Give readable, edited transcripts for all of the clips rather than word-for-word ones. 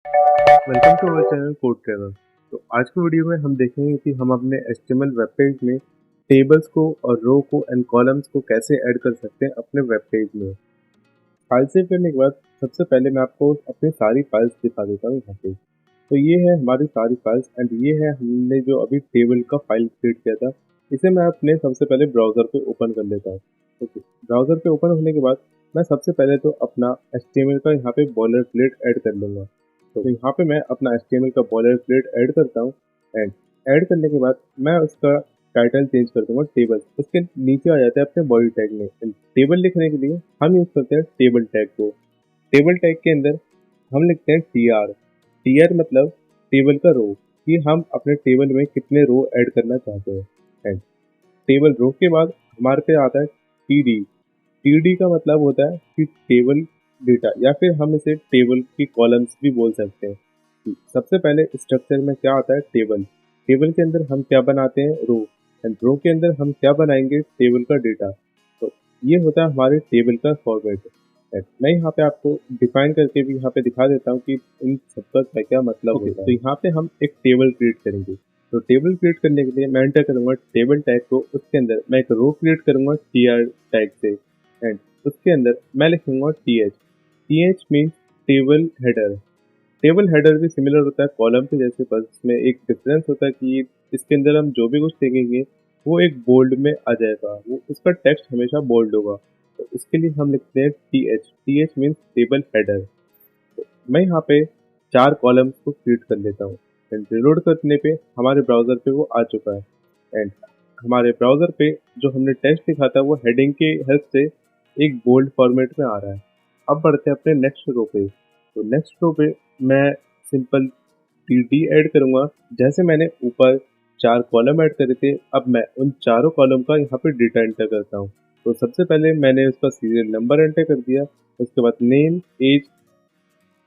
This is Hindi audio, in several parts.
Welcome to our channel code travel. तो आज की वीडियो में हम देखेंगे कि हम अपने HTML वेब पेज में टेबल्स को और रो को एंड कॉलम्स को कैसे ऐड कर सकते हैं अपने वेब पेज में। फाइल सेव करने के बाद सबसे पहले मैं आपको अपनी सारी फाइल्स दिखा देता हूँ यहाँ पे। तो ये है हमारी सारी फाइल्स एंड ये है हमने जो अभी टेबल का फाइल क्रिएट किया था। इसे मैं अपने सबसे पहले ब्राउज़र पे ओपन कर लेता हूँ। ओके, ब्राउज़र पे ओपन होने के बाद मैं सबसे पहले तो अपना HTML का यहाँ पे बॉलर प्लेट ऐड कर लूँगा। तो यहाँ पे मैं अपना HTML का बॉलर प्लेट ऐड करता हूँ एंड ऐड करने के बाद मैं उसका टाइटल चेंज कर दूंगा टेबल। उसके नीचे आ जाता है अपने बॉडी टैग में। टेबल लिखने के लिए हम यूज करते हैं टेबल टैग को। टेबल टैग के अंदर हम लिखते हैं टीआर। टीआर मतलब टेबल का रो, कि हम अपने टेबल में कितने रो ऐड करना चाहते हैं। एंड टेबल रो के बाद हमारे पे आता है टीडी। टीडी का मतलब होता है कि टेबल डेटा, या फिर हम इसे टेबल की कॉलम्स भी बोल सकते हैं। सबसे पहले स्ट्रक्चर में क्या आता है, टेबल। टेबल के अंदर हम क्या बनाते हैं, रो। एंड रो के अंदर हम क्या बनाएंगे, टेबल का डेटा। तो ये होता है हमारे टेबल का फॉर्मेट। मैं यहाँ पे आपको डिफाइन करके भी यहाँ पे दिखा देता हूँ कि इन सबका क्या क्या मतलब होता है। तो यहाँ पे हम एक टेबल क्रिएट करेंगे। तो टेबल क्रिएट करने के लिए मैं एंटर करूंगा टेबल टैग को। उसके अंदर मैं एक रो क्रिएट करूंगा टीआर टैग से एंड उसके अंदर मैं लिखूंगा T H. T H means table header. Table header भी सिमिलर होता है कॉलम के जैसे, बस इसमें एक डिफरेंस होता है कि इसके अंदर हम जो भी कुछ देखेंगे वो एक बोल्ड में आ जाएगा, वो उसका टेक्स्ट हमेशा बोल्ड होगा। तो इसके लिए हम लिखते हैं T H. T H means table header. तो मैं यहाँ पे 4 कॉलम्स को क्रिएट कर लेता हूँ एंड रिलोड करने पे हमारे ब्राउज़र पे वो आ चुका है। एंड हमारे ब्राउज़र पे जो हमने टेक्स्ट लिखा था वो हेडिंग के हेल्प से एक बोल्ड फॉर्मेट में आ रहा है। अब बढ़ते हैं अपने नेक्स्ट रो पे। तो नेक्स्ट रो पे मैं सिंपल टी ऐड करूंगा। जैसे मैंने ऊपर 4 कॉलम ऐड करे थे, अब मैं उन चारों कॉलम का यहाँ पे डेटा एंटर करता हूँ। तो सबसे पहले मैंने उसका सीरियल नंबर एंटर कर दिया। उसके बाद नेम, एज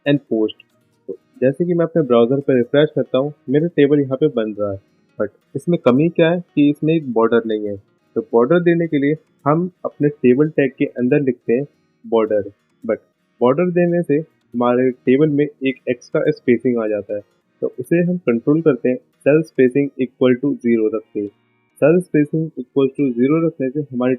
एंड पोस्ट। तो जैसे कि मैं अपने ब्राउज़र पर रिफ्रेश करता हूँ, मेरा टेबल यहाँ पे बन रहा है। बट इसमें कमी क्या है कि इसमें एक बॉर्डर नहीं है। तो बॉर्डर देने के लिए हम अपने टेबल टैग के अंदर लिखते हैं बॉर्डर। बट बॉर्डर देने से हमारे टेबल में एक एक्स्ट्रा स्पेसिंग आ जाता है। तो उसे हम कंट्रोल करते हैं सेल स्पेसिंग इक्वल टू 0 रख के। सेल स्पेसिंग इक्वल टू 0 रखने से जो हमारे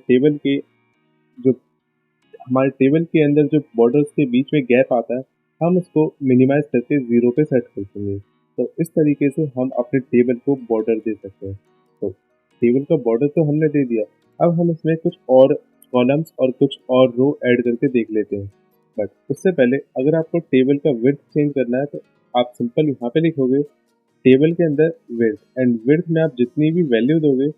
टेबल के अंदर जो बॉर्डर्स के बीच में गैप आता है, हम उसको मिनिमाइज करके 0 पे सेट कर देंगे। तो इस तरीके से हम अपने टेबल को बॉर्डर दे सकते हैं। तो टेबल का बॉर्डर तो हमने दे दिया। अब हम इसमें कुछ और कॉलम्स और कुछ और रो ऐड करके देख लेते हैं। बट उससे पहले अगर आपको टेबल का विड्थ चेंज करना है तो आप सिंपल यहाँ पे लिखोगे टेबल के अंदर विड्थ। एंड विड्थ में आप जितनी भी वैल्यू दोगे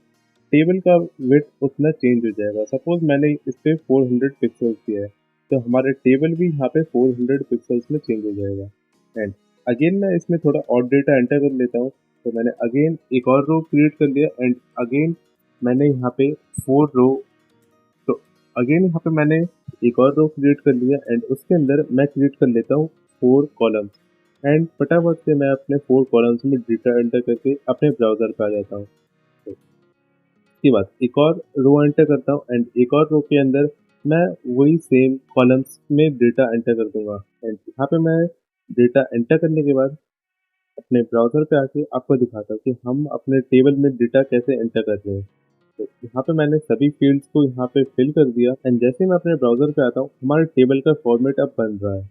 टेबल का विड्थ उतना चेंज हो जाएगा। सपोज मैंने इस पे 400 पिक्सल्स दिया है, तो हमारा टेबल भी यहाँ पे 400 पिक्सल्स में चेंज हो जाएगा। एंड अगेन मैं इसमें थोड़ा और डेटा एंटर कर लेता हूँ। तो मैंने अगेन एक और रो क्रिएट कर लिया एंड अगेन मैंने यहाँ पे 4 रो। तो अगेन यहाँ पे मैंने एक और रो क्रिएट कर लिया एंड उसके अंदर मैं क्रिएट कर लेता हूँ 4 कॉलम्स। एंड फटाफट से मैं अपने 4 कॉलम्स में डेटा एंटर करके अपने ब्राउजर पे आ जाता हूँ। उसके बाद एक और रो एंटर करता हूँ एंड एक और रो के अंदर मैं वही सेम कॉलम्स में डेटा एंटर कर दूंगा। एंड यहाँ पे मैं डेटा एंटर करने के बाद अपने ब्राउजर पे आके आपको दिखाता हूँ कि हम अपने टेबल में डेटा कैसे एंटर कर रहे हैं। तो यहाँ पे मैंने सभी फील्ड्स को यहाँ पे फिल कर दिया एंड जैसे ही मैं अपने ब्राउजर पे आता हूँ हमारे टेबल का फॉर्मेट अब बन रहा है।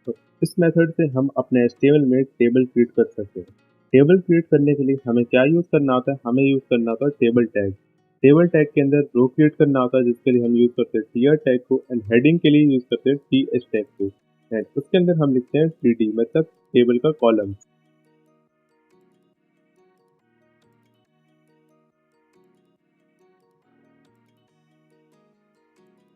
तो इस मेथड से हम अपने HTML में टेबल क्रिएट कर सकते हैं। टेबल क्रिएट करने के लिए हमें क्या यूज़ करना होता है, हमें यूज़ करना होता है टेबल टैग। टेबल टैग के अंदर रो क्रिएट करना होता है जिसके लिए हम यूज़ करते हैं टीआर टैग को एंड हेडिंग के लिए यूज़ करते हैं टीएच टैग को। एंड उसके अंदर हम लिखते हैं टीडी मतलब टेबल का कॉलम।